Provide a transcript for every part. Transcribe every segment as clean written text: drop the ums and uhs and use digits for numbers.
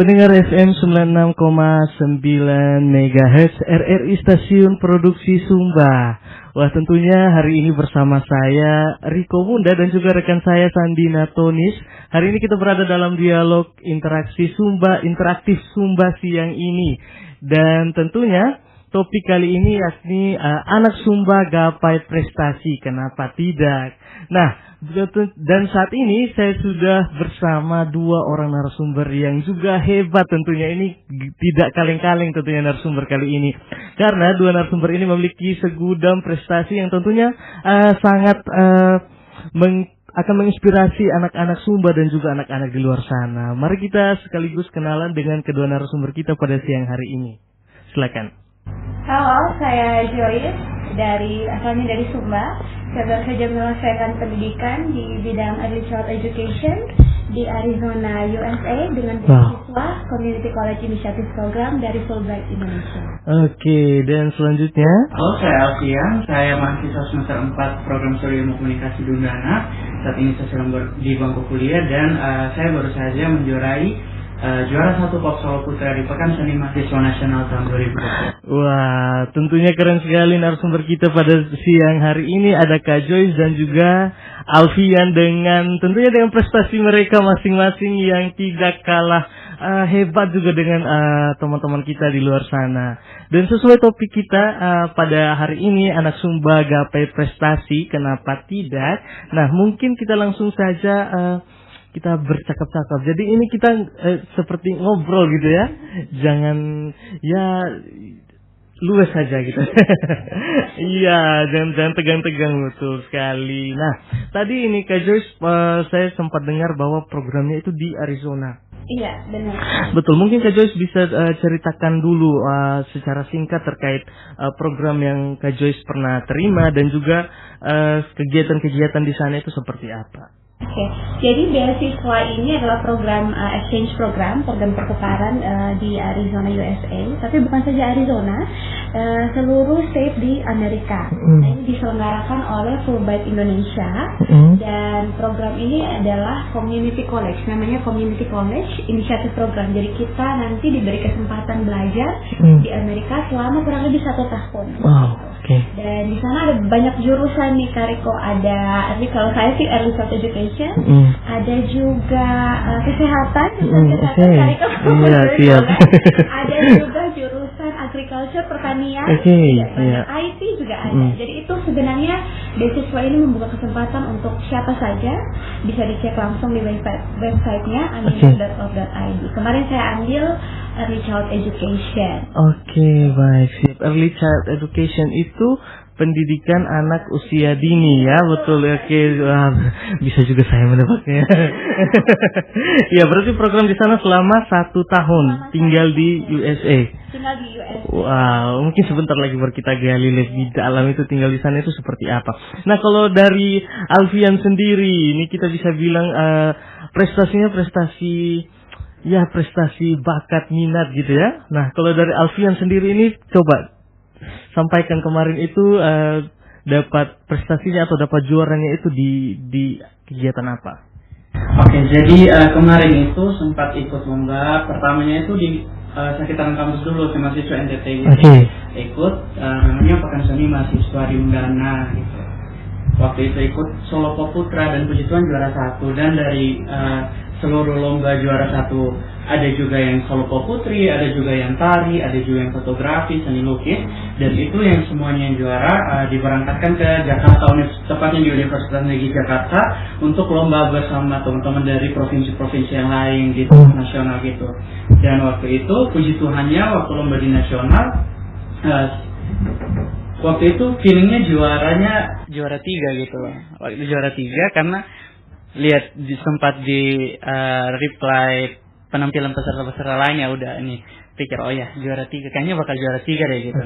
Pendengar FM 96,9 MHz RRI Stasiun Produksi Sumba. Wah, tentunya hari ini bersama saya Riko Munda dan juga rekan saya Sandina Tonis. Hari ini kita berada dalam dialog interaktif Sumba siang ini. Dan tentunya topik kali ini yakni anak Sumba gapai prestasi, kenapa tidak? Nah, dan saat ini saya sudah bersama dua orang narasumber yang juga hebat tentunya. Ini tidak kaleng-kaleng tentunya narasumber kali ini. Karena dua narasumber ini memiliki segudang prestasi yang tentunya sangat akan menginspirasi anak-anak Sumba dan juga anak-anak di luar sana. Mari kita sekaligus kenalan dengan kedua narasumber kita pada siang hari ini. Silakan. Halo, saya Joyce asalnya dari Sumba. Saya baru saja menyelesaikan pendidikan di bidang Early Child Education di Arizona, USA dengan beasiswa Community College Initiative Program dari Fulbright Indonesia. Oke, dan selanjutnya? Halo, saya Alfian. Saya mahasiswa semester 4 Program Studi Ilmu Komunikasi di Undana. Saat ini saya sedang di bangku kuliah dan saya baru saja menjuarai juara 1 Pop Solo Putra di Pekan Seni Mahasiswa Nasional tahun 2020. Wah, tentunya keren sekali narasumber kita pada siang hari ini. Ada Kak Joyce dan juga Alfian dengan prestasi mereka masing-masing yang tidak kalah hebat juga dengan teman-teman kita di luar sana. Dan sesuai topik kita pada hari ini, anak Sumba gapai prestasi, kenapa tidak? Nah, mungkin kita langsung saja kita bercakap-cakap. Jadi ini kita seperti ngobrol gitu ya. Jangan luwes saja gitu. Iya, jangan tegang-tegang, betul sekali. Nah, tadi ini Kak Joyce saya sempat dengar bahwa programnya itu di Arizona. Iya, benar. Betul, mungkin Kak Joyce bisa ceritakan dulu secara singkat terkait program yang Kak Joyce pernah terima dan juga kegiatan-kegiatan di sana itu seperti apa. Oke, jadi beasiswa ini adalah program exchange program pertukaran di Arizona, USA. Tapi bukan saja Arizona, seluruh state di Amerika. Nah, ini diselenggarakan oleh Fulbright Indonesia. Dan program ini adalah community college, namanya Community College Initiative Program. Jadi kita nanti diberi kesempatan belajar di Amerika selama kurang lebih 1 tahun. Wow. Okay. Dan di sana ada banyak jurusan nih Kak Riko. Kalau saya sih Early Child Education, ada juga kesehatan, Kak Riko. Iya, siap. Ada juga jurusan agriculture, pertanian, IT juga ada. Jadi itu sebenarnya beasiswa ini membuka kesempatan untuk siapa saja, bisa dicek langsung di website-nya amina.org.id. Kemarin saya ambil Early Child Education. Oke, baik, siap. Early Child Education itu pendidikan anak usia dini ya, betul. Oke, bisa juga saya mendapatnya. Ya, berarti program di sana selama 1 tahun tinggal di USA. Tinggal di USA. Wow, mungkin sebentar lagi baru kita gali lebih dalam itu tinggal di sana itu seperti apa. Nah, kalau dari Alfian sendiri, ini kita bisa bilang prestasinya prestasi bakat minat gitu ya. Nah, kalau dari Alfian sendiri ini coba sampaikan kemarin itu dapat prestasinya atau dapat juaranya itu di kegiatan apa? Oke, jadi kemarin itu sempat ikut lomba. Pertamanya itu di sekitaran kampus dulu, mahasiswa NTT gitu. Ikut namanya Pekan Seni Mahasiswa di Undana gitu. Waktu itu ikut Solo Pop Putra dan puji Tuhan juara 1. Dan dari seluruh lomba juara 1 ada juga yang Solo Pop Putri, ada juga yang tari, ada juga yang fotografi, seni lukis. Dan itu yang semuanya yang juara diberangkatkan ke Jakarta, tepatnya di Universitas Negeri Jakarta, untuk lomba bersama teman-teman dari provinsi-provinsi yang lain gitu, nasional gitu. Dan waktu itu puji Tuhannya waktu lomba di nasional, waktu itu feelingnya juara 3 gitu. Waktu juara 3 karena lihat sempat di reply penampilan peserta-peserta lainnya, udah ini pikir juara 3 kayaknya bakal juara 3 deh gitu.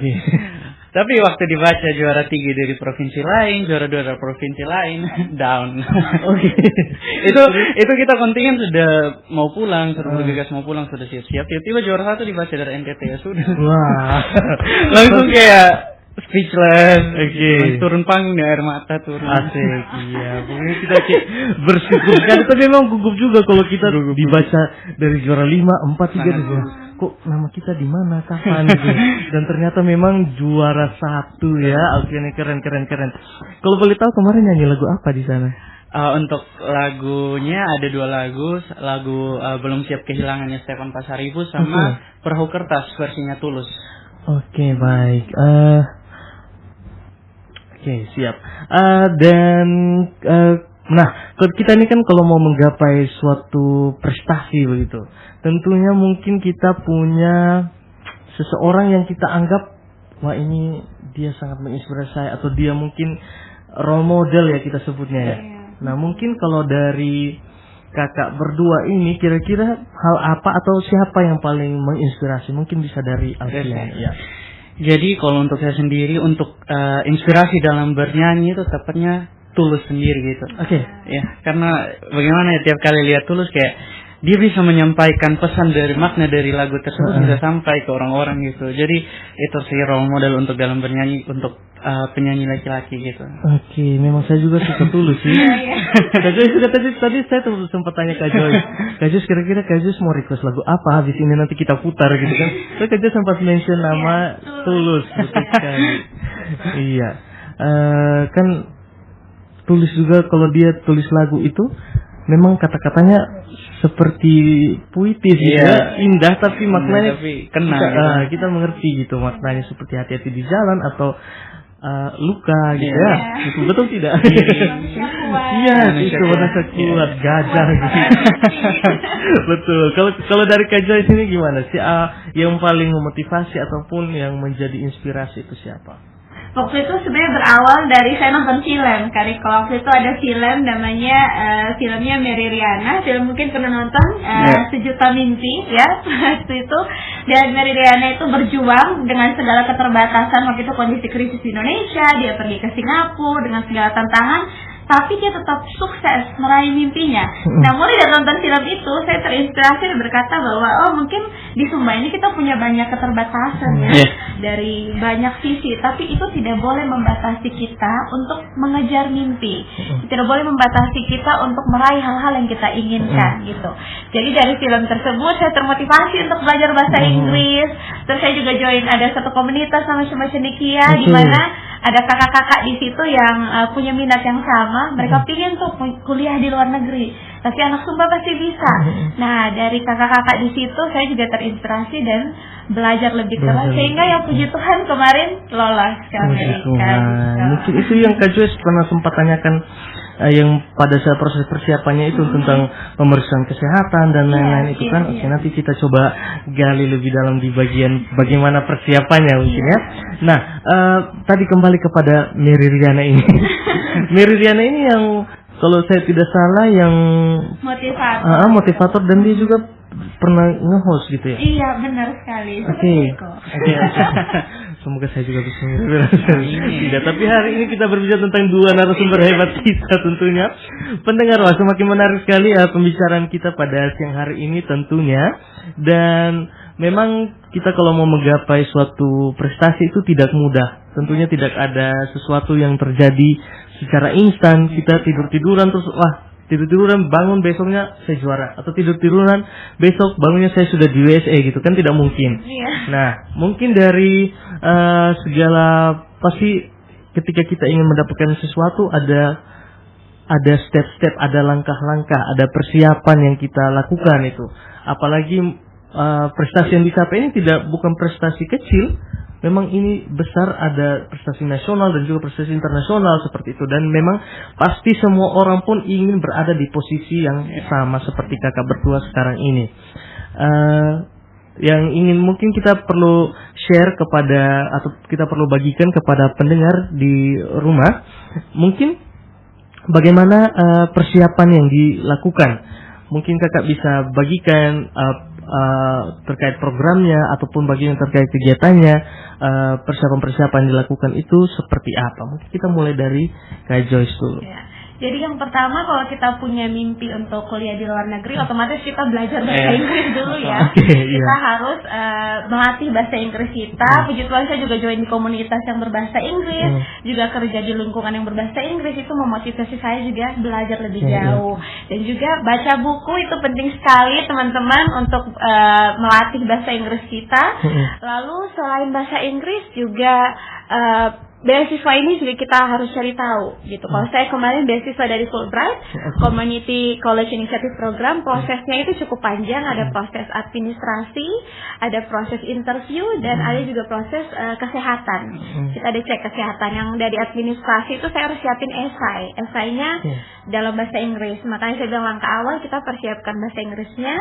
Tapi waktu dibaca juara 3 dari provinsi lain, juara 2 dari provinsi lain, down. Itu kita kontingen sudah mau pulang, sudah bergegas mau pulang, sudah siap-siap. Tiba-tiba juara 1 dibaca dari NTT, ya sudah. Wah. Langsung kayak speechless. Oke. Turun panggung air mata turun. Asik, iya. Pokoknya kita kayak bersyukur kan, tapi memang gugup juga kalau kita dibaca dari juara 5, 4, 3 gitu. Kok nama kita di mana, kapan gitu. Dan ternyata memang juara 1 ya. Oke, nih keren. Kalau boleh tahu kemarin nyanyi lagu apa di sana? Untuk lagunya ada 2 lagu Belum Siap Kehilangannya Stefan Pasaribu sama Perahu Kertas versinya Tulus. Oke, baik. Oke, siap. Nah, kita ini kan kalau mau menggapai suatu prestasi begitu, tentunya mungkin kita punya seseorang yang kita anggap, wah ini dia sangat menginspirasi saya, atau dia mungkin role model ya kita sebutnya ya. Nah, mungkin kalau dari kakak berdua ini kira-kira hal apa atau siapa yang paling menginspirasi? Mungkin bisa dari Alfian ya. Jadi kalau untuk saya sendiri, untuk inspirasi dalam bernyanyi itu tepatnya Tulus sendiri gitu. Oke. Ya, karena bagaimana ya, tiap kali lihat Tulus kayak dia bisa menyampaikan pesan dari makna dari lagu tersebut bisa sampai ke orang-orang gitu. Jadi itu sih role model untuk dalam bernyanyi untuk penyanyi laki-laki gitu. Oke, memang saya juga suka Tulus sih. Kak Joyce juga tadi saya tuh sempat tanya Kak Joyce. Kak Joyce kira-kira Kak Joyce mau request lagu apa habis ini nanti kita putar gitu kan. Terus Kak Joyce sempat mention nama Tulus betul sekali. Iya. Kan Tulus juga kalau dia tulis lagu itu memang kata-katanya seperti puitis gitu ya, indah tapi maknanya tapi kena kita mengerti gitu maknanya, seperti hati-hati di jalan atau luka gitu ya. Betul tidak? Iya, itu merasa kuat gajah gitu. Betul. Kalau dari Kak Joyce ini gimana sih yang paling memotivasi ataupun yang menjadi inspirasi itu siapa? Waktu itu sebenarnya berawal dari saya nonton film. Kalau waktu itu ada film namanya filmnya Mary Riana, film mungkin pernah nonton Sejuta Mimpi ya waktu itu. Dan Mary Riana itu berjuang dengan segala keterbatasan waktu itu, kondisi krisis di Indonesia, dia pergi ke Singapura dengan segala tantangan, tapi dia tetap sukses meraih mimpinya. Nah, mulai dari nonton film itu saya terinspirasi dan berkata bahwa mungkin di Sumba ini kita punya banyak keterbatasan ya, dari banyak sisi, tapi itu tidak boleh membatasi kita untuk mengejar mimpi. Tidak boleh membatasi kita untuk meraih hal-hal yang kita inginkan gitu. Jadi dari film tersebut saya termotivasi untuk belajar bahasa Inggris. Terus saya juga join ada satu komunitas nama Sumba Cendekia di mana ada kakak-kakak di situ yang punya minat yang sama. Mereka pingin tuh kuliah di luar negeri, tapi anak Sumba pasti bisa. Nah, dari kakak-kakak di situ saya juga terinspirasi dan belajar lebih keras, sehingga yang puji Tuhan kemarin lolos ke Amerika. Mungkin itu yang Kak Joyce pernah sempat tanyakan, yang pada saat proses persiapannya itu tentang pemeriksaan kesehatan dan lain-lain itu kan. Oke, nanti kita coba gali lebih dalam di bagian bagaimana persiapannya mungkin ya. Nah, tadi kembali kepada Mary Riana ini. Mary Riana ini yang kalau saya tidak salah yang motivator dan dia juga pernah nge-host gitu ya. Iya, benar sekali. Oke. Semoga saya juga bisa tidak, tapi hari ini kita berbicara tentang dua narasumber hebat kita tentunya. Pendengar, wah semakin menarik sekali pembicaraan kita pada siang hari ini tentunya. Dan memang kita kalau mau menggapai suatu prestasi itu tidak mudah. Tentunya tidak ada sesuatu yang terjadi secara instan. Kita tidur-tiduran terus tidur-tiduran bangun besoknya saya juara, atau tidur-tiduran besok bangunnya saya sudah di USA gitu kan, tidak mungkin. Nah, mungkin dari segala, pasti ketika kita ingin mendapatkan sesuatu ada step-step, ada langkah-langkah, ada persiapan yang kita lakukan itu. Apalagi prestasi yang dicapai ini bukan prestasi kecil. Memang ini besar, ada prestasi nasional dan juga prestasi internasional seperti itu. Dan memang pasti semua orang pun ingin berada di posisi yang sama seperti kakak berdua sekarang ini. Yang ingin mungkin kita perlu share kepada, atau kita perlu bagikan kepada pendengar di rumah, mungkin bagaimana persiapan yang dilakukan. Mungkin kakak bisa bagikan terkait programnya ataupun bagian terkait kegiatannya, persiapan-persiapan dilakukan itu seperti apa. Mungkin kita mulai dari Kak Joyce dulu. Jadi yang pertama kalau kita punya mimpi untuk kuliah di luar negeri, otomatis kita belajar bahasa Inggris dulu ya. Kita harus melatih bahasa Inggris kita. Puji Tuhan saya juga join di komunitas yang berbahasa Inggris, juga kerja di lingkungan yang berbahasa Inggris, itu memotivasi saya juga belajar lebih jauh. Dan juga baca buku itu penting sekali teman-teman untuk melatih bahasa Inggris kita. Lalu selain bahasa Inggris juga beasiswa ini juga kita harus cari tahu gitu. Kalau saya kemarin beasiswa dari Fulbright, Community College Initiative Program, prosesnya itu cukup panjang. Ada proses administrasi, ada proses interview, dan ada juga proses kesehatan. Kita ada cek kesehatan. Yang dari administrasi itu saya harus siapin esainya dalam bahasa Inggris. Makanya saya bilang langkah awal kita persiapkan bahasa Inggrisnya,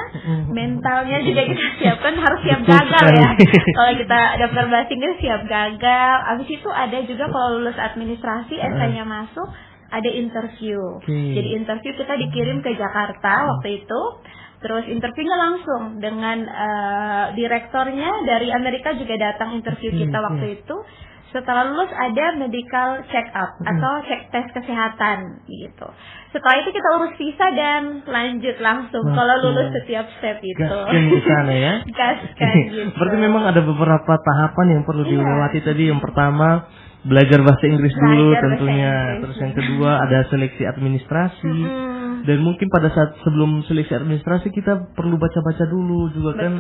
mentalnya juga kita siapkan, harus siap gagal ya. Kalau kita daftar bahasa Inggris siap gagal. Habis itu ada juga kalau lulus administrasi, esainya masuk, ada interview. Jadi interview kita dikirim ke Jakarta waktu itu. Terus interviewnya langsung dengan direktornya dari Amerika juga datang interview kita waktu itu. Setelah lulus ada medical check up atau cek tes kesehatan gitu. Setelah itu kita urus visa dan lanjut langsung. Kalau lulus setiap step itu. Gaskan di sana ya. Gaskan gitu. Berarti memang ada beberapa tahapan yang perlu dilewati tadi. Yang pertama belajar bahasa Inggris dulu tentunya. Terus yang kedua ada seleksi administrasi. Dan mungkin pada saat sebelum seleksi administrasi kita perlu baca-baca dulu juga kan.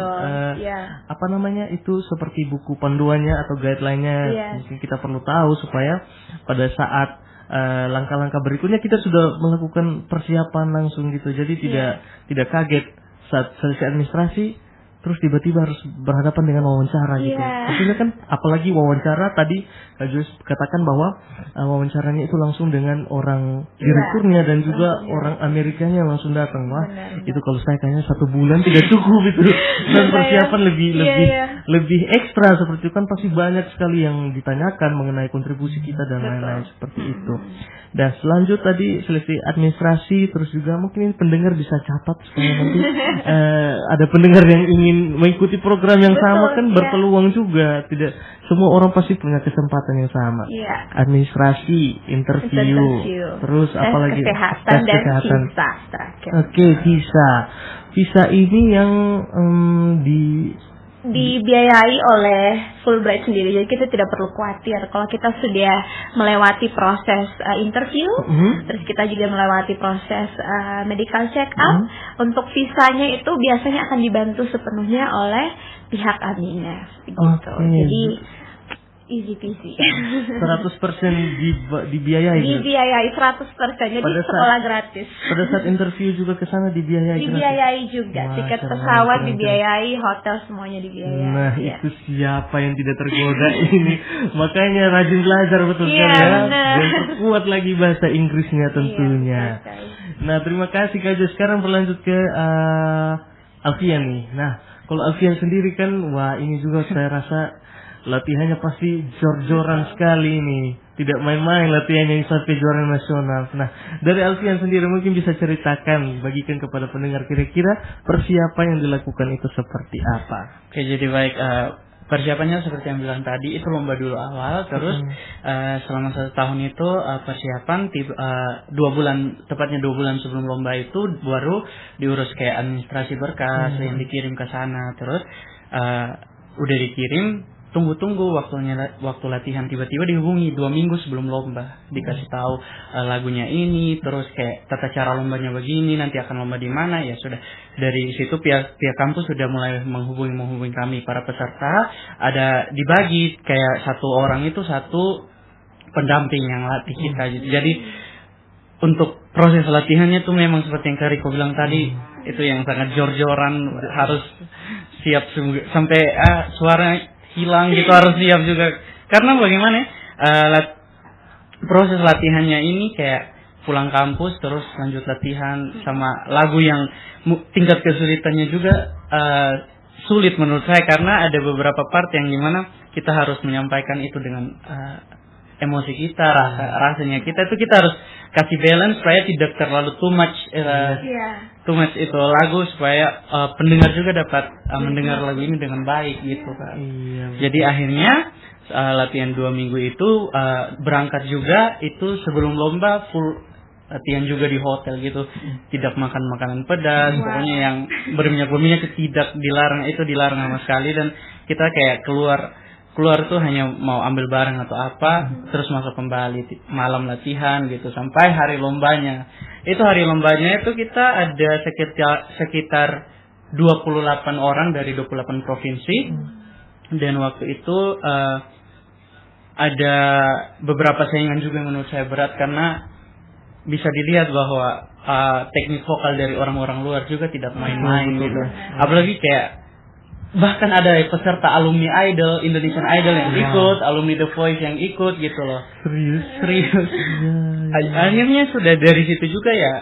Apa namanya itu seperti buku panduannya atau guideline-nya. Mungkin kita perlu tahu supaya pada saat langkah-langkah berikutnya kita sudah melakukan persiapan langsung gitu. Jadi tidak kaget saat seleksi administrasi terus tiba-tiba harus berhadapan dengan wawancara gitu. Maksudnya kan apalagi wawancara tadi Kak Joyce katakan bahwa wawancaranya itu langsung dengan orang direkturnya dan juga orang Amerikanya langsung datang. Wah, itu kalau saya kayaknya 1 bulan tidak cukup itu. Dan persiapan lebih ekstra seperti itu kan pasti banyak sekali yang ditanyakan mengenai kontribusi kita dan lain-lain seperti itu. Dan selanjut tadi seleksi administrasi, terus juga mungkin pendengar bisa catat supaya nanti ada pendengar yang ingin mengikuti program yang sama kan berpeluang juga. Tidak semua orang pasti punya kesempatan yang sama. Administrasi, interview, terus apalagi tes kesehatan. Oke, visa ini yang dibiayai oleh Fulbright sendiri, jadi kita tidak perlu khawatir kalau kita sudah melewati proses interview, terus kita juga melewati proses medical check up. Untuk visanya itu biasanya akan dibantu sepenuhnya oleh pihak Aminef gitu. Jadi easy peasy. 100% dibiayai. Dibiayai 100%. Jadi sekolah gratis. Pada saat interview juga ke sana dibiayai. Dibiayai juga. Tiket pesawat dibiayai, hotel semuanya dibiayai. Nah, itu siapa yang tidak tergoda ini? Makanya rajin belajar betul sekali ya. Dan perkuat lagi bahasa Inggrisnya tentunya. Nah, terima kasih Kak Jo. Sekarang berlanjut ke Alfian nih. Nah, kalau Alfian sendiri kan, wah ini juga saya rasa latihannya pasti jor-joran sekali ini. Tidak main-main latihannya sampai juara nasional. Nah, dari Alfian sendiri mungkin bisa ceritakan, bagikan kepada pendengar kira-kira persiapan yang dilakukan itu seperti apa. Oke, jadi baik. Persiapannya seperti yang bilang tadi, itu lomba dulu awal. Terus selama 1 tahun itu persiapan 2 bulan, tepatnya 2 bulan sebelum lomba itu baru diurus kayak administrasi berkas yang dikirim ke sana. Terus udah dikirim, tunggu waktu latihan, tiba-tiba dihubungi 2 minggu sebelum lomba, dikasih tahu lagunya ini, terus kayak tata cara lombanya begini, nanti akan lomba di mana. Ya sudah, dari situ pihak kampus sudah mulai menghubungi kami para peserta. Ada dibagi kayak 1 orang itu 1 pendamping yang latih kita. Jadi untuk proses latihannya tuh memang seperti yang Kak Riko bilang tadi, itu yang sangat jor-joran, harus siap sampai suara hilang gitu, harus siap juga. Karena bagaimana proses latihannya ini kayak pulang kampus terus lanjut latihan sama lagu yang tingkat kesulitannya juga sulit menurut saya, karena ada beberapa part yang dimana kita harus menyampaikan itu dengan emosi kita, rasanya kita harus kasih balance supaya tidak terlalu too much itu lagu, supaya pendengar juga dapat mendengar lagu ini dengan baik gitu kan. Jadi akhirnya latihan 2 minggu itu berangkat juga itu sebelum lomba full latihan juga di hotel gitu, tidak makan makanan pedas, pokoknya yang berminyak tidak dilarang, itu dilarang sama sekali. Dan kita kayak keluar tuh hanya mau ambil barang atau apa, terus masuk kembali malam latihan gitu sampai hari lombanya. Itu hari lombanya itu kita ada sekitar 28 orang dari 28 provinsi. Dan waktu itu ada beberapa saingan juga yang menurut saya berat, karena bisa dilihat bahwa teknik vokal dari orang-orang luar juga tidak main-main gitu. Apalagi kayak bahkan ada peserta alumni Idol, Indonesian Idol yang ikut, alumni The Voice yang ikut gitu loh. Serius. Akhirnya sudah dari situ juga ya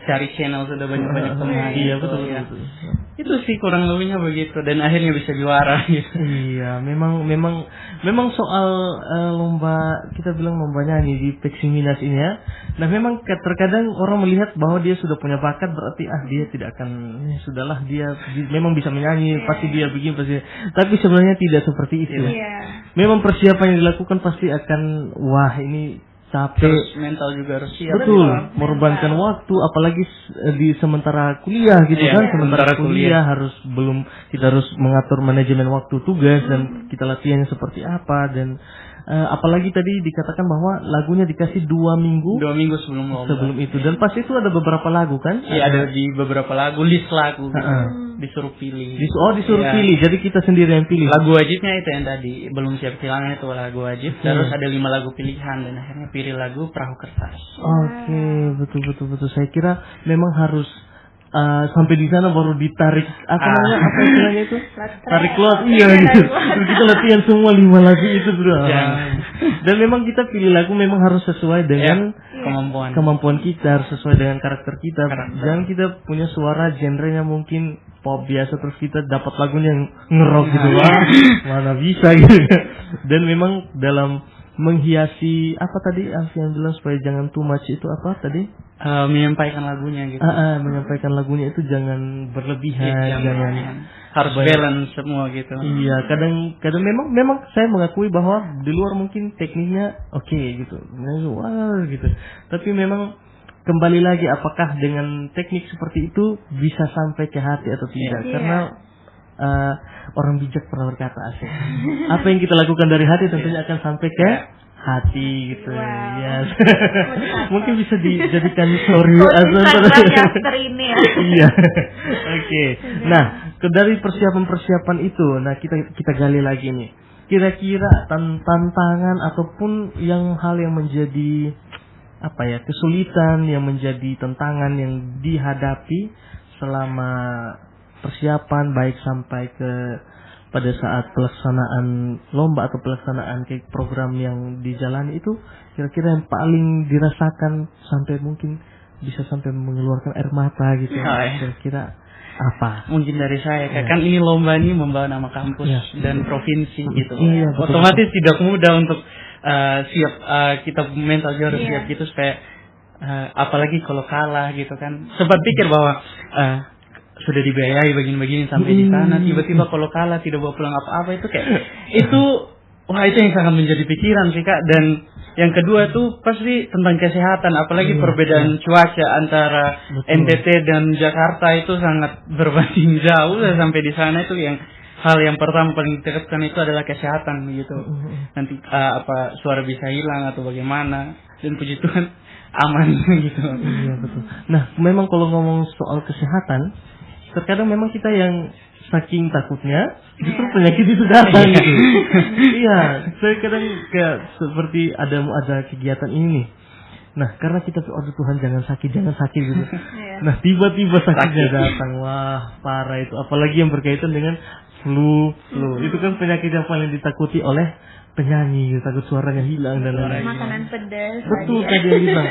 cari channel sudah banyak teman. Iya, gitu, betul. Itu sih kurang lebihnya begitu, dan akhirnya bisa juara gitu. Iya, memang soal lomba, kita bilang lomba nyanyi di Peksiminas ini ya. Nah, memang terkadang orang melihat bahwa dia sudah punya bakat, berarti dia tidak akan, sudahlah dia memang bisa menyanyi, pasti dia begini pasti. Tapi sebenarnya tidak seperti itu. Memang persiapan yang dilakukan pasti akan ini capek, terus mental juga harus siap. Betul, mengorbankan waktu, apalagi di sementara kuliah gitu kan. Sementara kuliah kita harus mengatur manajemen waktu tugas dan kita latihannya seperti apa. Dan apalagi tadi dikatakan bahwa lagunya dikasih 2 minggu sebelum lomba. Sebelum itu, dan pasti itu ada beberapa lagu kan? Iya, ada di beberapa lagu, list lagu gitu. Disuruh pilih. Disuruh pilih. Jadi kita sendiri yang pilih. Lagu wajibnya itu yang tadi belum siap kehilangan, itu lagu wajib. Terus ada 5 lagu pilihan, dan akhirnya pilih lagu Perahu Kertas. Oke, betul. Saya kira memang harus sampai di sana baru ditarik apa istilahnya itu? Tarik lot. Iya gitu. Terus kita latihan semua 5 lagu itu, Bro. Dan memang kita pilih lagu memang harus sesuai dengan kemampuan kita, harus sesuai dengan karakter kita. Jangan kita punya suara genrenya mungkin pop biasa terus kita dapat lagunya yang ngerok gitu. Mana bisa gitu. Dan memang dalam menghiasi apa tadi Alfian bilang supaya jangan too much, itu apa tadi? Menyampaikan lagunya gitu. Menyampaikan lagunya itu jangan berlebihan, jangan harus balance semua gitu. Iya, kadang memang saya mengakui bahwa di luar mungkin tekniknya oke gitu. Gitu. Tapi memang kembali lagi apakah dengan teknik seperti itu bisa sampai ke hati atau tidak? Karena orang bijak pernah berkata asik. Apa yang kita lakukan dari hati tentunya akan sampai ke hati gitu. Yes. Mungkin bisa dijadikan story after ini ya. Iya. Oke. Nah, dari persiapan itu, nah kita gali lagi nih. Kira-kira tantangan ataupun hal yang menjadi kesulitan, yang menjadi tantangan yang dihadapi selama persiapan, baik sampai pada saat pelaksanaan lomba atau pelaksanaan program yang dijalani, itu kira-kira yang paling dirasakan sampai mungkin bisa sampai mengeluarkan air mata gitu. Kira-kira apa? Mungkin dari saya, kan ini lomba ini membawa nama kampus dan provinsi gitu. Iya, otomatis tidak mudah untuk siap, kita mental juga harus siap gitu supaya apalagi kalau kalah gitu kan. Sempat pikir bahwa sudah dibiayai begini-begini sampai di sana, tiba-tiba kalau kalah tidak bawa pulang apa-apa, itu kayak itu yang sangat menjadi pikiran sih Kak. Dan yang kedua tuh pasti tentang kesehatan, apalagi perbedaan cuaca antara NTT dan Jakarta itu sangat berbanding jauh. Sampai di sana itu hal yang pertama paling ditekankan itu adalah kesehatan gitu. Nanti suara bisa hilang atau bagaimana, dan puji Tuhan aman gitu. Iya, betul. Nah, memang kalau ngomong soal kesehatan, terkadang memang kita yang saking takutnya justru penyakit itu datang gitu. Iya, saya kadang kayak seperti ada kegiatan ini nih. Nah, karena kita Tuhan jangan sakit gitu. Nah, tiba-tiba sakitnya datang. Wah, parah itu. Apalagi yang berkaitan dengan flu. Itu kan penyakit yang paling ditakuti oleh penyanyi, takut suaranya hilang dan lain-lain. Makanan pedas. Betul tadi yang bilang.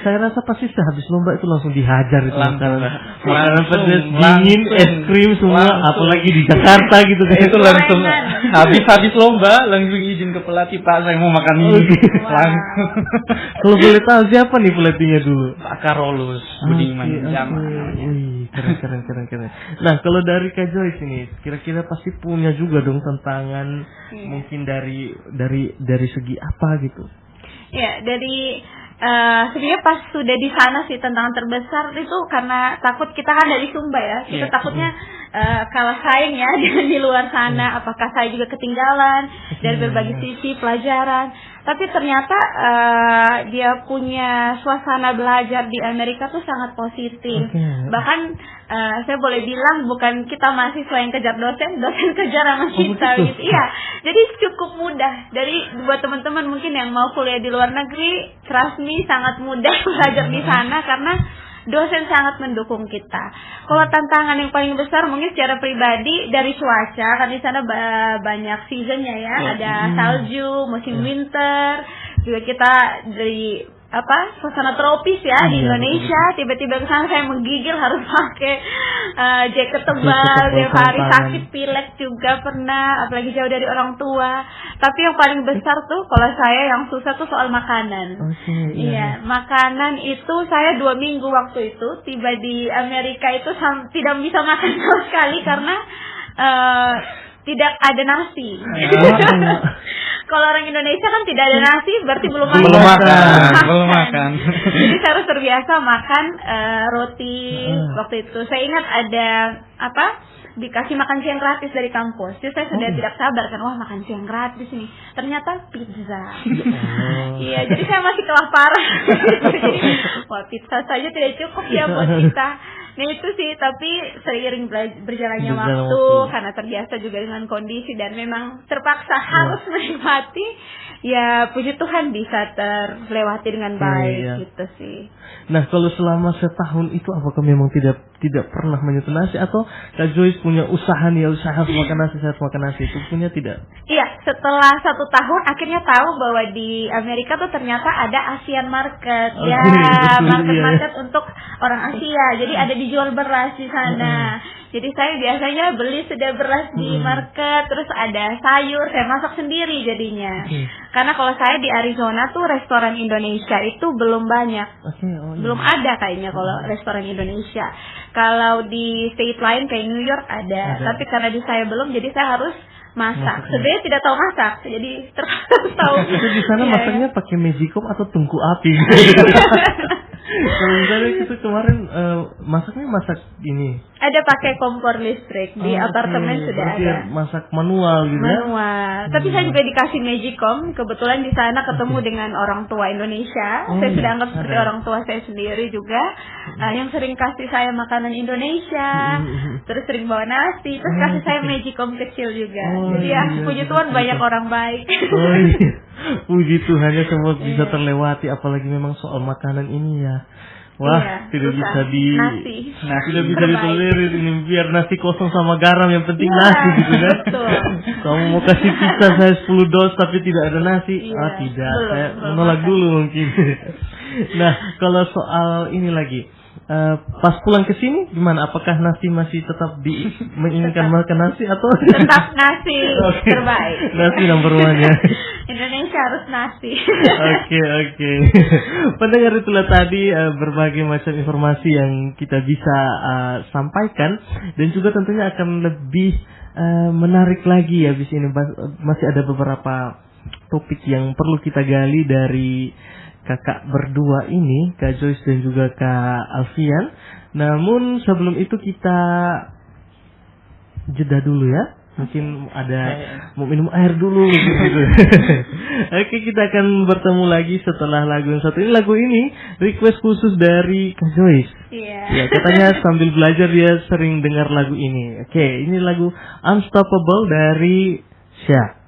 Saya rasa pasti sehabis lomba itu langsung dihajar itu makanan pedas, dingin, es krim semua, apalagi di Jakarta gitu kan. Itu langsung habis lomba langsung izin ke pelatih, Pak saya mau makan ini. Langsung. Kalau boleh tahu siapa nih pelatihnya dulu? Pak Karolus Budiman Jamal. Keren. Nah, kalau dari Kak Joyce ini kira-kira pasti punya juga dong tantangan, mungkin dari segi apa gitu? Ya, dari Sebenarnya pas sudah di sana sih tantangan terbesar itu karena takut, kita kan dari Sumba ya, kita takutnya kalah saing ya dengan di luar sana, apakah saya juga ketinggalan dari berbagai sisi pelajaran. Tapi ternyata dia punya suasana belajar di Amerika tuh sangat positif. Bahkan saya boleh bilang bukan kita mahasiswa yang kejar dosen, dosen kejar sama kita gitu. Iya, jadi cukup mudah. Dari buat teman-teman mungkin yang mau kuliah di luar negeri, trust me, sangat mudah belajar di sana karena dosen sangat mendukung kita. Kalau tantangan yang paling besar mungkin secara pribadi dari cuaca, kan di sana banyak seasonnya ya, ada salju, musim winter, juga kita dari suasana tropis ya di Indonesia, tiba-tiba ke sana saya menggigil harus pakai jaket tebal, tiap hari sakit pilek juga pernah, apalagi jauh dari orang tua. Tapi yang paling besar tuh kalau saya yang susah tuh soal makanan. Iya, makanan itu saya 2 minggu waktu itu tiba di Amerika itu tidak bisa makan sama sekali karena tidak ada nasi. Kalau orang Indonesia kan tidak ada nasi berarti belum makan. Jadi saya harus terbiasa makan roti. Waktu itu saya ingat ada dikasih makan siang gratis dari kampus. Jadi saya sudah tidak sabar kan, wah makan siang gratis nih. Ternyata pizza. Iya, jadi saya masih kelaparan. Jadi, wah pizza saja tidak cukup ya buat kita. Nah itu sih, tapi seiring berjalannya waktu, karena terbiasa juga dengan kondisi dan memang terpaksa harus menikmati, ya puji Tuhan bisa terlewati dengan baik gitu sih. Nah kalau selama setahun itu apakah memang tidak pernah menyentuh nasi, atau Kak Joyce punya usaha nih, usaha harus makan nasi, saya harus makan nasi, itu punya tidak? Iya, setelah 1 tahun akhirnya tahu bahwa di Amerika tuh ternyata ada Asian market, market untuk orang Asia. Jadi ada dijual beras di sana. Jadi saya biasanya beli sudah beras di market, terus ada sayur, saya masak sendiri jadinya. Karena kalau saya di Arizona tuh restoran Indonesia itu belum banyak. Belum ada kayaknya kalau restoran Indonesia. Kalau di state lain kayak New York ada. Tapi karena di saya belum, jadi saya harus masak. Sebenarnya tidak tahu masak, jadi tahu. Itu di sana masaknya pakai magicom atau tungku api? Kalau misalnya kita kemarin masaknya masak ini. Ada pakai kompor listrik di apartemen sudah ada. Masak manual gitu ya? Manual. Tapi saya juga dikasih magicom. Kebetulan di sana ketemu dengan orang tua Indonesia. Saya sudah anggap seperti orang tua saya sendiri juga. Yang sering kasih saya makanan Indonesia. Terus sering bawa nasi. Terus kasih saya magicom kecil juga. Jadi ya puji Tuhan banyak orang baik. Puji Tuhannya semua bisa terlewati, apalagi memang soal makanan ini ya. Wah, tidak bisa tidak bisa ditolerir ini, biar nasi kosong sama garam, yang penting nasi gitu kan. Kamu mau kasih pizza saya 10 dos tapi tidak ada nasi, tidak, saya menolak dulu mungkin. Nah, kalau soal ini lagi, pas pulang ke sini gimana? Apakah nasi masih tetap menginginkan makan nasi atau tetap nasi terbaik? Nasi nomor 1 ya. Indonesia harus nasi. Oke. Pendengar, itulah tadi berbagai macam informasi yang kita bisa sampaikan, dan juga tentunya akan lebih menarik lagi habis ini. Masih ada beberapa topik yang perlu kita gali dari kakak berdua ini, Kak Joyce dan juga Kak Alfian. Namun sebelum itu kita jeda dulu ya. Mungkin mau minum air dulu gitu. Oke, kita akan bertemu lagi setelah lagu yang satu ini. Lagu ini request khusus dari Kak Joyce. Ya, katanya sambil belajar dia sering dengar lagu ini. Oke, ini lagu Unstoppable dari Syah.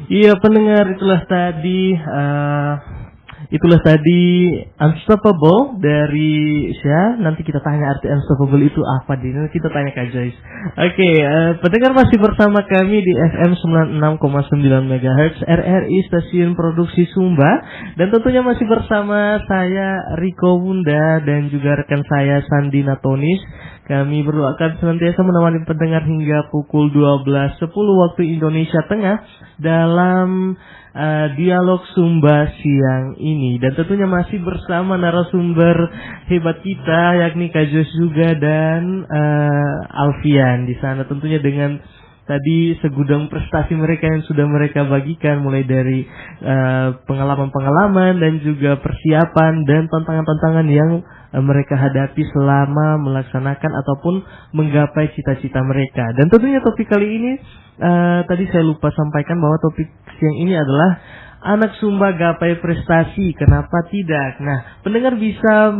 Iya pendengar, itulah tadi Unstoppable dari Syah. Nanti kita tanya arti Unstoppable itu apa, Nanti kita tanya Kak Joyce. Oke, pendengar masih bersama kami di FM 96,9 MHz RRI Stasiun Produksi Sumba, dan tentunya masih bersama saya Riko Bunda dan juga rekan saya Sandina Tonis. Kami berdua akan senantiasa menemani pendengar hingga pukul 12.10 waktu Indonesia Tengah dalam dialog Sumba siang ini, dan tentunya masih bersama narasumber hebat kita yakni Kak Jos juga dan Alfian di sana, tentunya dengan tadi segudang prestasi mereka yang sudah mereka bagikan, mulai dari pengalaman-pengalaman dan juga persiapan dan tantangan-tantangan yang mereka hadapi selama melaksanakan ataupun menggapai cita-cita mereka. Dan tentunya topik kali ini tadi saya lupa sampaikan bahwa topik siang ini adalah anak Sumba gapai prestasi, kenapa tidak? Nah, pendengar bisa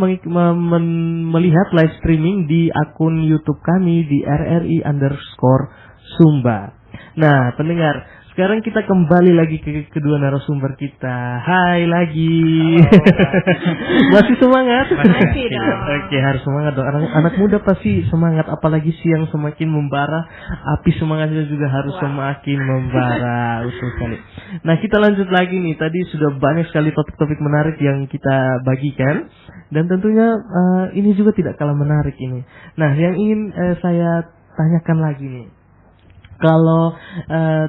melihat live streaming di akun YouTube kami di RRI_Sumba. Nah, pendengar, sekarang kita kembali lagi ke kedua narasumber kita. Hai lagi. Masih semangat? Masih dong. Oke, harus semangat dong. Anak muda pasti semangat, apalagi siang semakin membara, api semangatnya juga harus semakin membara. Usul sekali. Nah, kita lanjut lagi nih. Tadi sudah banyak sekali topik-topik menarik yang kita bagikan, dan tentunya ini juga tidak kalah menarik ini. Nah, yang ingin saya tanyakan lagi nih. Kalau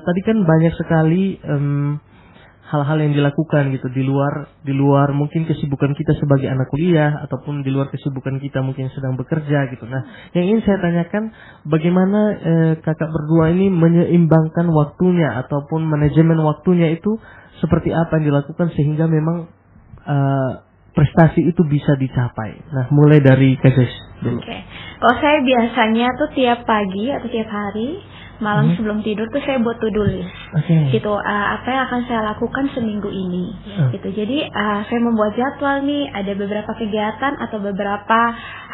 tadi kan banyak sekali hal-hal yang dilakukan gitu di luar mungkin kesibukan kita sebagai anak kuliah, ataupun di luar kesibukan kita mungkin sedang bekerja gitu. Nah, yang ingin saya tanyakan, bagaimana kakak berdua ini menyeimbangkan waktunya ataupun manajemen waktunya itu seperti apa yang dilakukan sehingga memang prestasi itu bisa dicapai. Nah, mulai dari Kak Jess dulu. Oke. Kalau saya biasanya tuh tiap pagi atau tiap hari malam sebelum tidur tuh saya buat to-do list. Gitu, apa yang akan saya lakukan seminggu ini. Gitu. Jadi saya membuat jadwal nih, ada beberapa kegiatan atau beberapa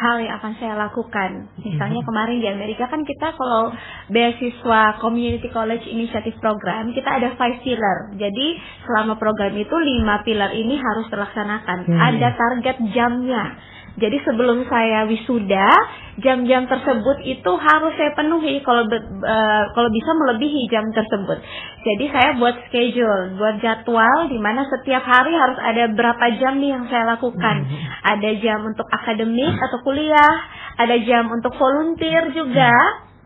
hal yang akan saya lakukan. Misalnya kemarin di Amerika kan kita kalau beasiswa Community College Initiative Program, kita ada 5 pillar. Jadi selama program itu 5 pillar ini harus terlaksanakan. Ada target jamnya. Jadi sebelum saya wisuda, jam-jam tersebut itu harus saya penuhi, kalau bisa melebihi jam tersebut. Jadi saya buat schedule, buat jadwal di mana setiap hari harus ada berapa jam nih yang saya lakukan. Ada jam untuk akademik atau kuliah, ada jam untuk volunteer juga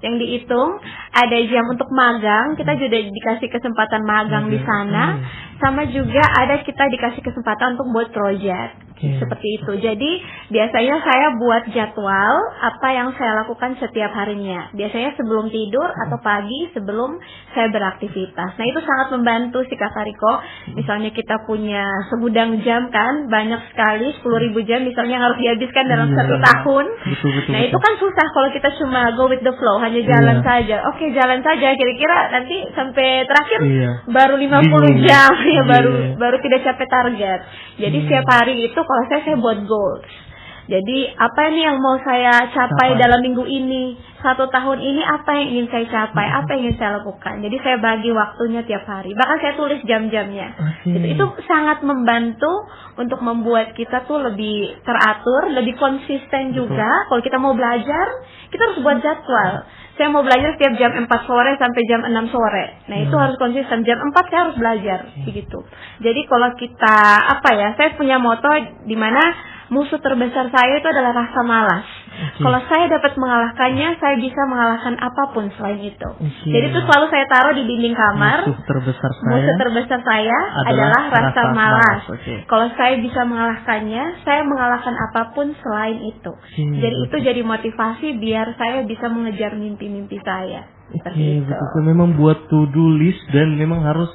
yang dihitung, ada jam untuk magang, kita juga dikasih kesempatan magang di sana, sama juga ada kita dikasih kesempatan untuk buat project. Seperti itu. Jadi biasanya saya buat jadwal apa yang saya lakukan setiap harinya. Biasanya sebelum tidur atau pagi sebelum saya beraktivitas. Nah, itu sangat membantu sih Kak Riko. Misalnya kita punya segudang jam kan, banyak sekali 10.000 jam misalnya yang harus dihabiskan dalam 1 tahun. Betul. Itu kan susah kalau kita cuma go with the flow, hanya jalan saja. Oke, jalan saja, kira-kira nanti sampai terakhir baru 50 jam ya, baru tidak capai target. Jadi setiap hari itu kalau saya buat goals. Jadi apa nih yang mau saya capai dalam minggu ini, 1 tahun ini apa yang ingin saya capai, apa yang ingin saya lakukan. Jadi saya bagi waktunya tiap hari. Bahkan saya tulis jam-jamnya. Itu sangat membantu untuk membuat kita tuh lebih teratur, lebih konsisten juga. Kalau kita mau belajar, kita harus buat jadwal. Saya mau belajar setiap jam 4 sore sampai jam 6 sore. Nah, itu harus konsisten. Jam 4 saya harus belajar. Begitu. Jadi kalau kita, saya punya moto di mana musuh terbesar saya itu adalah rasa malas. Kalau saya dapat mengalahkannya, saya bisa mengalahkan apapun selain itu. Jadi itu selalu saya taruh di dinding kamar. Musuh terbesar saya adalah rasa malas. Kalau saya bisa mengalahkannya, saya mengalahkan apapun selain itu. Jadi itu jadi motivasi biar saya bisa mengejar mimpi-mimpi saya. Betul. Memang buat to-do list dan memang harus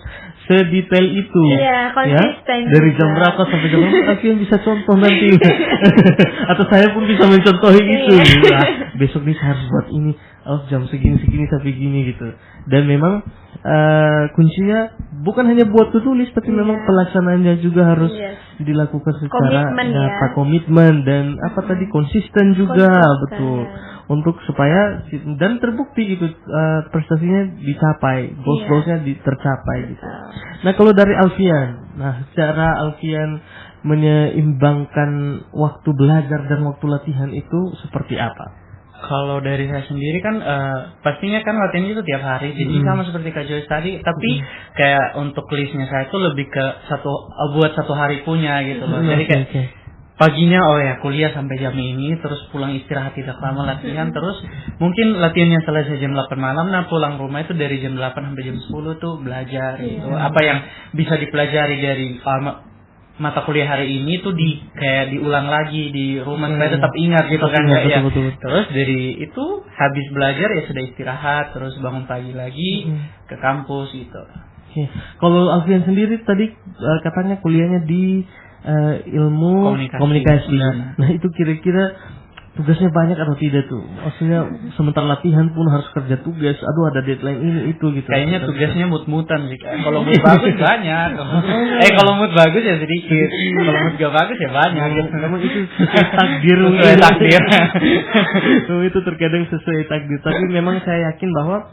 sedetail itu. Iya, konsisten. Dari jam berapa sampai jam berapa, Alfian bisa contoh nanti. Atau saya pun bisa mencontohi itu. Besok nih saya harus buat ini. Jam segini sampai gini gitu. Dan memang kuncinya bukan hanya buat to-do list, tapi memang pelaksanaannya juga harus dilakukan secara Komitmen, nyata, ya. komitmen dan tadi konsisten juga, Konsisten. betul. Untuk supaya dan terbukti gitu prestasinya dicapai, goals-goalsnya tercapai gitu. Nah, kalau dari Alfian, secara Alfian menyeimbangkan waktu belajar dan waktu latihan itu seperti apa? Kalau dari saya sendiri kan pastinya kan latihan itu tiap hari, jadi sama seperti Kak Joyce tadi, tapi kayak untuk listnya saya itu lebih ke buat satu hari punya gitu loh. Jadi kayak paginya kuliah sampai jam ini, terus pulang istirahat tidak lama latihan, terus mungkin latihannya selesai jam 8 malam, pulang rumah itu dari jam 8 sampai jam 10 tuh belajar gitu. Apa yang bisa dipelajari dari mata kuliah hari ini tuh kayak diulang lagi di rumah supaya tetap ingat gitu kan ya. Betul. Terus dari itu habis belajar ya sudah istirahat, terus bangun pagi lagi ke kampus gitu. Kalau Alfian sendiri tadi katanya kuliahnya di ilmu komunikasi. Nah, itu kira-kira tugasnya banyak atau tidak tuh? Maksudnya sementara latihan pun harus kerja tugas. Aduh, ada deadline ini itu gitu. Kayaknya tugasnya mut-mutan sih. Kalau mood bagus banyak. Kalau mood bagus ya sedikit. Kalau mood gak bagus ya banyak. Memang itu sesuai takdir. Itu terkadang sesuai takdir. Tapi memang saya yakin bahwa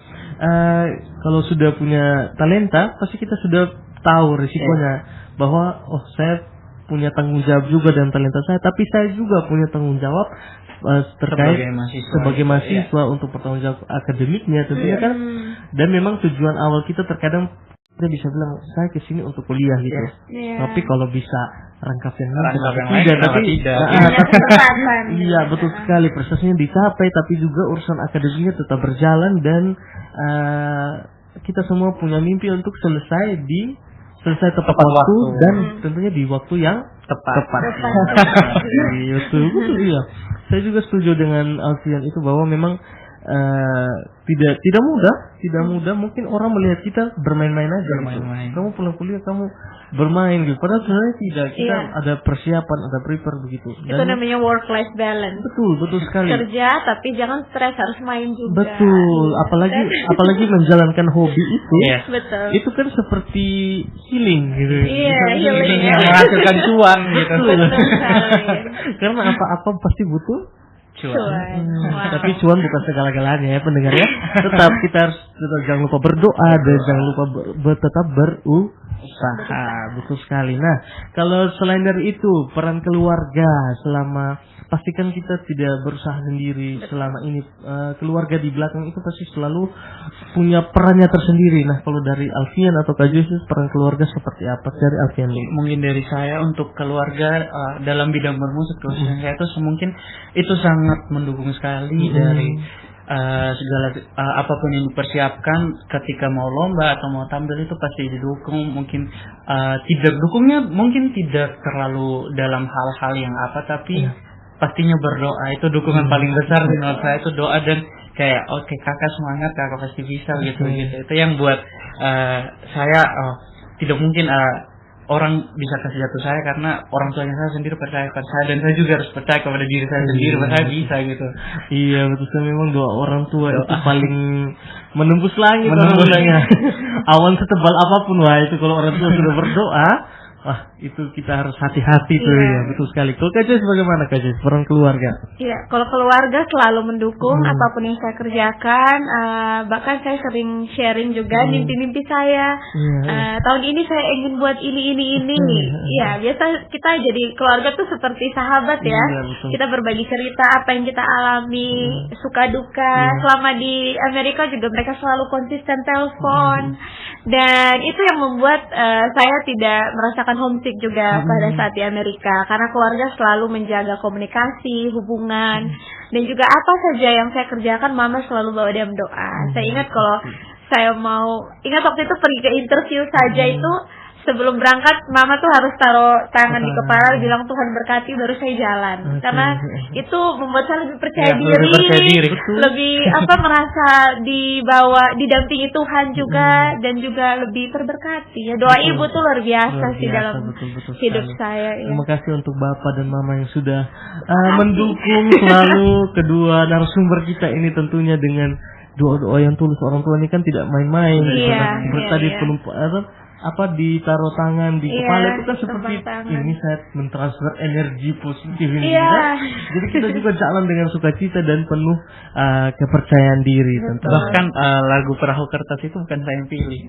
kalau sudah punya talenta, pasti kita sudah tahu risikonya bahwa saya punya tanggung jawab juga dengan talenta saya, tapi saya juga punya tanggung jawab terkait sebagai mahasiswa untuk bertanggung jawab akademiknya tentunya kan. Dan memang tujuan awal kita terkadang kita bisa bilang saya kesini untuk kuliah gitu. Tapi kalau bisa rangkap yang lain tapi tidak. Iya, betul sekali, prestasinya dicapai tapi juga urusan akademiknya tetap berjalan dan kita semua punya mimpi untuk selesai tepat waktu dan tentunya di waktu yang tepat. Iya. Saya juga setuju dengan Alfian itu bahwa memang tidak mudah. Mungkin orang melihat kita bermain-main aja. Kamu pulang kuliah kamu bermain gitu. Padahal sebenarnya tidak. Kita ada persiapan, ada prepare begitu. Itu namanya work-life balance. Betul sekali. Kerja tapi jangan stres, harus main juga. Betul. Apalagi menjalankan hobi itu. Betul. Itu kan seperti healing gitu. Iya, healing. Menghasilkan cuan gitu. Betul Karena apa-apa pasti butuh cuan. Tapi cuan bukan segala-galanya ya pendengar ya. Tetap kita harus jangan lupa berdoa dan jangan lupa tetap berusaha. Betul sekali. Nah, kalau selain dari itu peran keluarga selama pastikan kita tidak berusaha sendiri selama ini, keluarga di belakang itu pasti selalu punya perannya tersendiri. Nah, kalau dari Alfian atau Kak Joyce, peran keluarga seperti apa dari Alfian? Mungkin dari saya untuk keluarga dalam bidang bermusik khususnya saya itu mungkin itu sangat mendukung sekali dari segala apapun yang dipersiapkan ketika mau lomba atau mau tampil itu pasti didukung. Mungkin tidak terlalu dalam hal-hal yang tapi pastinya berdoa itu dukungan paling besar menurut saya, itu doa dan kayak oke, kakak semangat, kakak pasti bisa gitu. Itu yang buat saya tidak mungkin orang bisa kasih jatuh saya karena orang tuanya saya sendiri percaya kepada saya dan saya juga harus percaya kepada diri saya sendiri bahwa saya bisa gitu. Iya, betul, memang doa orang tua itu paling menembus langit. Awan setebal apapun itu kalau orang tua sudah berdoa, itu kita harus hati-hati tuh ya, betul sekali. Kalau Kak Joyce bagaimana Kak Joyce, peran keluarga? Iya, kalau keluarga selalu mendukung apapun yang saya kerjakan. Bahkan saya sering sharing juga mimpi-mimpi saya. Tahun ini saya ingin buat ini. Iya, biasa kita jadi keluarga tuh seperti sahabat ya. Kita berbagi cerita apa yang kita alami, suka duka. Selama di Amerika juga mereka selalu konsisten telepon. Dan itu yang membuat saya tidak merasakan homesick juga pada saat di Amerika, karena keluarga selalu menjaga komunikasi, hubungan, dan juga apa saja yang saya kerjakan mama selalu bawa dalam doa. Saya ingat kalau saya waktu itu pergi ke interview saja itu sebelum berangkat mama tuh harus taruh tangan di kepala bilang Tuhan berkati baru saya jalan. Karena itu membuat saya lebih percaya diri. Lebih merasa didampingi Tuhan juga dan juga lebih terberkati. Ya, doa ibu tuh luar biasa sih dalam hidup saya. Terima kasih untuk Bapak dan Mama yang sudah mendukung selalu kedua narasumber kita ini, tentunya dengan doa-doa yang tulus. Orang tua ini kan tidak main-main. Tadi ditaruh tangan di kepala itu kan seperti ini saya mentransfer energi positif ini. Jadi kita juga jalan dengan sukacita dan penuh kepercayaan diri. Bahkan lagu Perahu Kertas itu bukan saya yang pilih.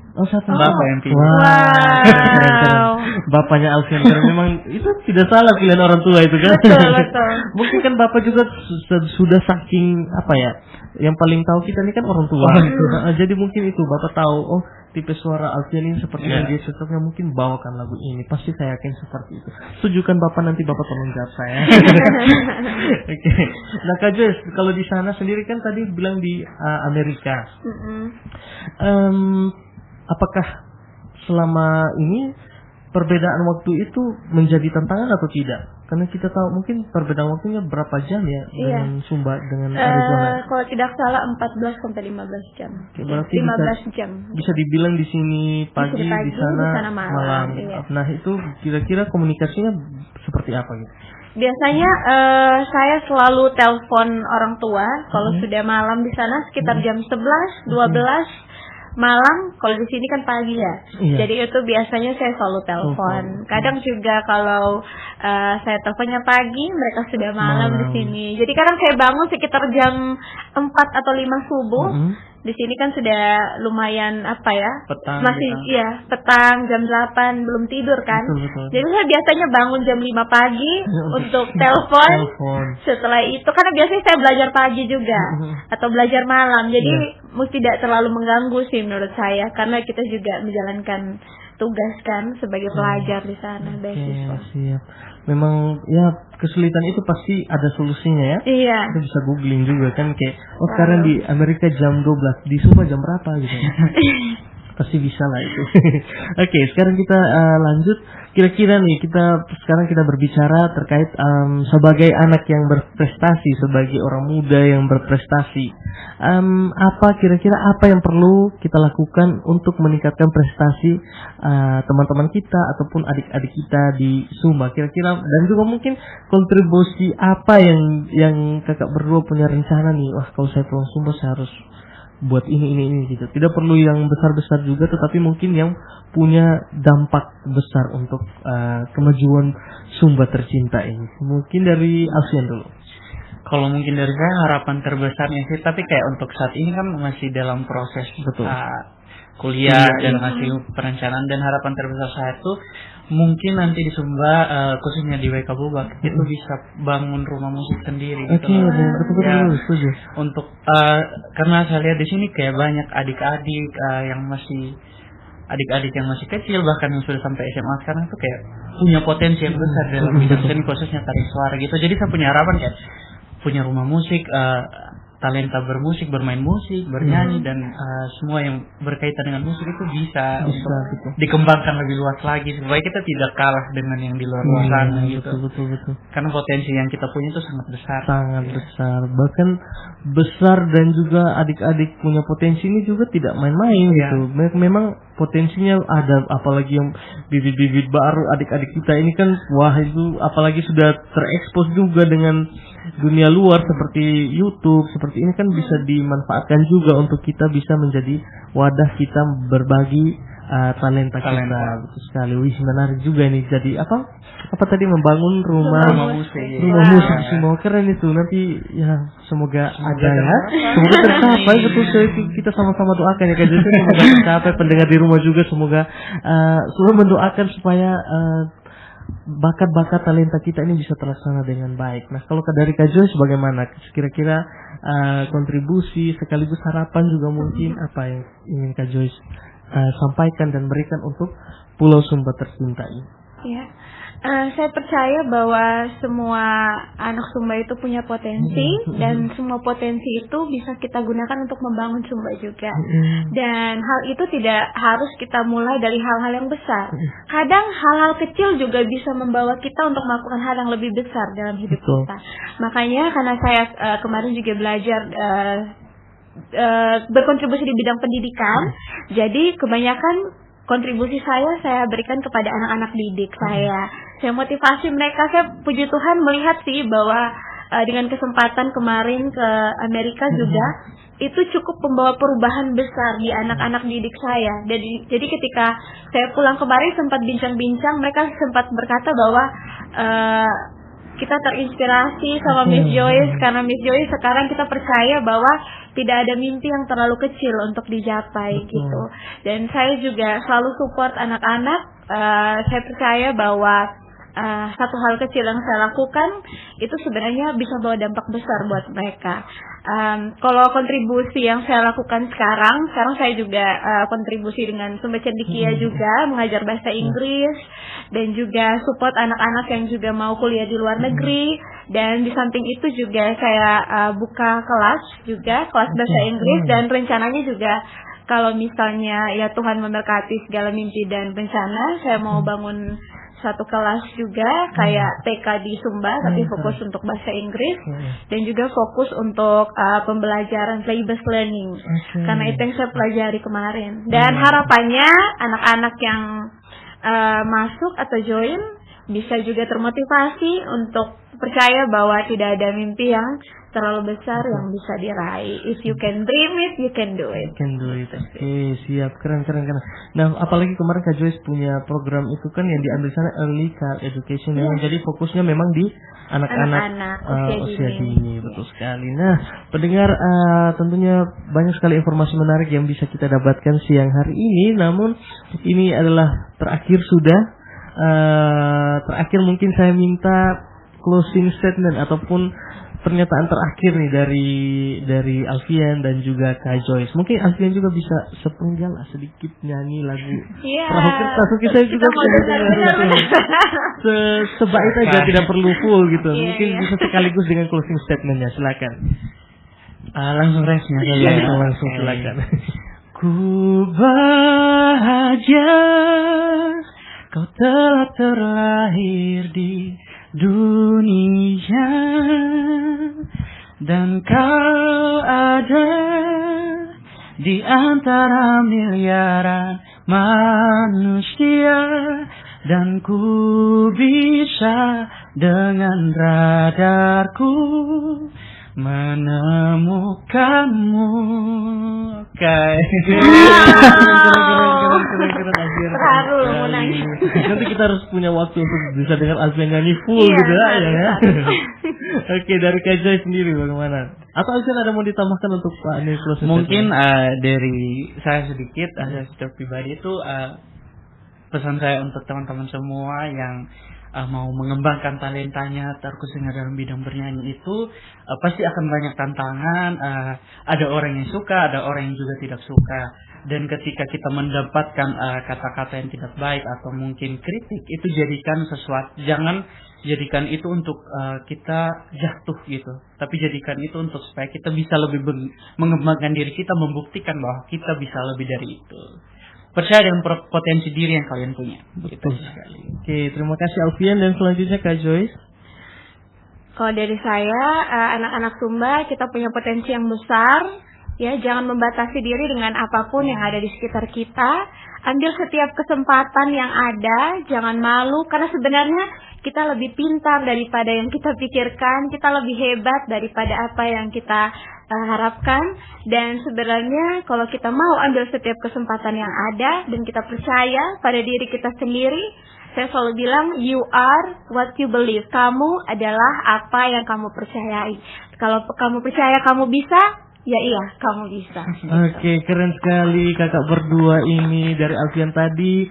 Bapak yang pilih. Wow. Bapaknya Alfian, memang itu tidak salah pilihan orang tua itu kan. Betul. Mungkin kan bapak juga sudah saking yang paling tahu kita ini kan orang tua. Jadi mungkin itu bapak tahu, oh tipe suara Alfian ini seperti yang dia cocoknya, mungkin bawakan lagu ini. Pasti saya yakin seperti itu. Setujukan bapak, nanti bapak tolong jawab saya. Oke. Nah Kak Joyce, kalau di sana sendiri kan tadi bilang di Amerika. Apakah selama ini perbedaan waktu itu menjadi tantangan atau tidak? Karena kita tahu mungkin perbedaan waktunya berapa jam ya dengan Sumba dengan Arizona. Kalau tidak salah 14 sampai 15 jam. Berarti 15 jam. Bisa dibilang di sini pagi, di sana malam. Iya. Nah, itu kira-kira komunikasinya seperti apa gitu? Biasanya saya selalu telepon orang tua kalau sudah malam di sana sekitar jam 11, 12 malam. Kalau di sini kan pagi ya. Jadi itu biasanya saya selalu telepon. Kadang juga kalau saya teleponnya pagi, mereka sudah malam di sini. Jadi kadang saya bangun sekitar jam 4 atau 5 subuh. Di sini kan sudah lumayan petang, masih petang jam 8 belum tidur kan. Betul. Jadi saya biasanya bangun jam 5 pagi untuk telepon. Setelah itu karena biasanya saya belajar pagi juga atau belajar malam. Jadi tidak terlalu mengganggu sih menurut saya, karena kita juga menjalankan tugas kan sebagai pelajar di sana, beasiswa. Siap. Memang ya kesulitan itu pasti ada solusinya ya. Iya. Kita bisa googling juga kan kayak sekarang di Amerika jam 12, di Sumba jam berapa gitu. Pasti bisa lah itu. Oke, sekarang kita lanjut. Kira-kira nih sekarang kita berbicara terkait sebagai anak yang berprestasi, sebagai orang muda yang berprestasi. Kira-kira apa yang perlu kita lakukan untuk meningkatkan prestasi teman-teman kita ataupun adik-adik kita di Sumba? Kira-kira dan juga mungkin kontribusi apa yang kakak berdua punya rencana nih? Wah, kalau saya pulang Sumba saya harus buat ini gitu. Tidak perlu yang besar-besar juga, tetapi mungkin yang punya dampak besar untuk kemajuan Sumba tercinta ini. Mungkin dari Alfian dulu. Kalau mungkin dari saya harapan terbesarnya sih, tapi kayak untuk saat ini kan masih dalam proses kuliah dan masih perencanaan, dan harapan terbesar saya tuh mungkin nanti di Sumba khususnya di WK Bubak itu bisa bangun rumah musik sendiri gitu. Betul, setuju. Untuk karena saya lihat di sini kayak banyak adik-adik yang masih kecil, bahkan yang sudah sampai SMA sekarang itu kayak punya potensi yang besar dalam bidang seni, khususnya tarik suara gitu. Jadi saya punya harapan kayak punya rumah musik, talenta bermusik, bermain musik, bernyanyi, dan semua yang berkaitan dengan musik itu bisa untuk dikembangkan lebih luas lagi supaya kita tidak kalah dengan yang di luar sana gitu. Betul. Karena potensi yang kita punya itu sangat besar. Bahkan besar, dan juga adik-adik punya potensi ini juga tidak main-main gitu. Memang potensinya ada, apalagi yang bibit-bibit baru adik-adik kita ini kan, wah itu apalagi sudah terekspos juga dengan dunia luar seperti YouTube, seperti ini kan bisa dimanfaatkan juga untuk kita bisa menjadi wadah kita berbagi talenta kita. Betul sekali. Wih, menarik juga nih. Jadi apa tadi membangun rumah musik semua, keren itu. Nanti ya semoga ada ya. Semoga tercapai. Betul sekali, kita sama-sama doakan ya Kak Joyce, semoga tercapai. Pendengar di rumah juga semoga selalu mendoakan supaya bakat-bakat talenta kita ini bisa terlaksana dengan baik. Nah, kalau dari Kak Joyce bagaimana? Kira-kira kontribusi sekaligus harapan juga mungkin apa yang ingin Kak Joyce sampaikan dan berikan untuk Pulau Sumba tercinta ini? Ya, saya percaya bahwa semua anak Sumba itu punya potensi, dan semua potensi itu bisa kita gunakan untuk membangun Sumba juga. Dan hal itu tidak harus kita mulai dari hal-hal yang besar. Kadang hal-hal kecil juga bisa membawa kita untuk melakukan hal yang lebih besar dalam hidup kita. Makanya karena saya kemarin juga belajar berkontribusi di bidang pendidikan, jadi kebanyakan kontribusi saya berikan kepada anak-anak didik saya. Saya motivasi mereka. Saya puji Tuhan melihat sih bahwa dengan kesempatan kemarin ke Amerika juga, itu cukup membawa perubahan besar di anak-anak didik saya. Jadi ketika saya pulang kemarin sempat bincang-bincang, mereka sempat berkata bahwa kita terinspirasi sama Miss Joyce, karena Miss Joyce sekarang kita percaya bahwa tidak ada mimpi yang terlalu kecil untuk dicapai gitu. Dan saya juga selalu support anak-anak. Saya percaya bahwa satu hal kecil yang saya lakukan itu sebenarnya bisa bawa dampak besar buat mereka. Kalau kontribusi yang saya lakukan sekarang saya juga kontribusi dengan Sumber Cendekia juga, mengajar bahasa Inggris dan juga support anak-anak yang juga mau kuliah di luar negeri. Dan di samping itu juga saya buka kelas bahasa Inggris, dan rencananya juga kalau misalnya ya Tuhan memberkati segala mimpi dan rencana, saya mau bangun satu kelas juga kayak TK di Sumba, tapi fokus untuk bahasa Inggris dan juga fokus untuk pembelajaran play-based learning, karena itu yang saya pelajari kemarin. Dan harapannya anak-anak yang masuk atau join bisa juga termotivasi untuk percaya bahwa tidak ada mimpi yang terlalu besar yang bisa diraih. If you can dream it, you can do it. Oke, siap, keren. Nah, apalagi kemarin Kak Joyce punya program itu kan yang diambil sana Early Child Education, yang jadi fokusnya memang di anak-anak usia dini. Betul sekali. Nah, pendengar, tentunya banyak sekali informasi menarik yang bisa kita dapatkan siang hari ini. Namun ini adalah terakhir sudah. Terakhir mungkin saya minta closing statement ataupun pernyataan terakhir nih dari Alfian dan juga Kak Joyce. Mungkin Alfian juga bisa sepenggal sedikit nyanyi lagu Perahu Kertas. Mungkin saya juga sebait aja, tidak perlu full gitu. Mungkin bisa sekaligus dengan closing statementnya. Silakan. Langsung resnya saja. Langsung silakan. Ku bahagia kau telah terlahir di dunia, dan kau ada di antara miliaran manusia, dan ku bisa dengan radarku menemukanmu. Keren. Terharu, mau nangis. Nanti kita harus punya waktu untuk bisa dengar Alfian nyanyi full gitu ya. Oke, dari Kak Joyce sendiri bagaimana? Atau Alfian ada mau ditambahkan untuk Pak Nicholas? Mungkin dari saya sedikit, saya secara pribadi itu pesan saya untuk teman-teman semua yang mau mengembangkan talentanya terkhususnya dalam bidang bernyanyi itu pasti akan banyak tantangan. Ada orang yang suka, ada orang yang juga tidak suka. Dan ketika kita mendapatkan kata-kata yang tidak baik atau mungkin kritik, itu jangan jadikan itu untuk kita jatuh gitu. Tapi jadikan itu untuk supaya kita bisa lebih mengembangkan diri kita, membuktikan bahwa kita bisa lebih dari itu. Percaya dengan potensi diri yang kalian punya. Betul sekali. Oke, terima kasih Alfian, dan selanjutnya Kak Joyce. Kalau dari saya, anak-anak Sumba, kita punya potensi yang besar. Ya, jangan membatasi diri dengan apapun yang ada di sekitar kita. Ambil setiap kesempatan yang ada, jangan malu, karena sebenarnya kita lebih pintar daripada yang kita pikirkan, kita lebih hebat daripada apa yang kita harapkan. Dan sebenarnya kalau kita mau ambil setiap kesempatan yang ada dan kita percaya pada diri kita sendiri, saya selalu bilang, you are what you believe. Kamu adalah apa yang kamu percayai. Kalau kamu percaya kamu bisa, ya iya, kamu bisa. Oke, keren sekali kakak berdua ini. Dari Alfian tadi,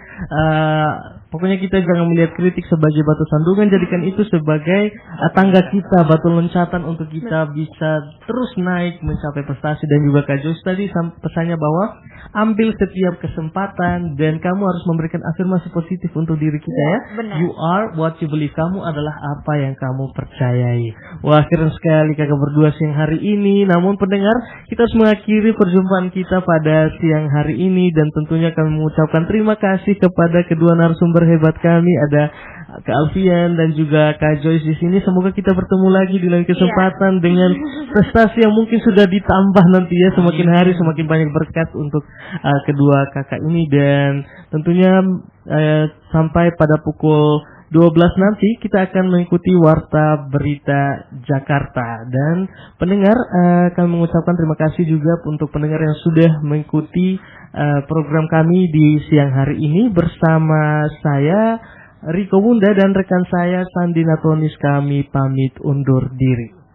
pokoknya kita jangan melihat kritik sebagai batu sandungan, jadikan itu sebagai tangga kita, batu loncatan untuk kita bisa terus naik mencapai prestasi. Dan juga Kak Joyce tadi pesannya bahwa ambil setiap kesempatan dan kamu harus memberikan afirmasi positif untuk diri kita ya. Benar. You are what you believe. Kamu adalah apa yang kamu percayai. Wah, keren sekali kakak berdua siang hari ini. Namun pendengar, kita harus mengakhiri perjumpaan kita pada siang hari ini, dan tentunya kami mengucapkan terima kasih kepada kedua narasumber hebat kami, ada Kak Alfian dan juga Kak Joyce di sini. Semoga kita bertemu lagi di lain kesempatan dengan prestasi yang mungkin sudah ditambah nanti ya, semakin hari semakin banyak berkat untuk kedua kakak ini. Dan tentunya sampai pada pukul nanti kita akan mengikuti Warta Berita Jakarta. Dan pendengar, kami mengucapkan terima kasih juga untuk pendengar yang sudah mengikuti program kami di siang hari ini. Bersama saya Riko Munda dan rekan saya Sandina Tonis, kami pamit undur diri.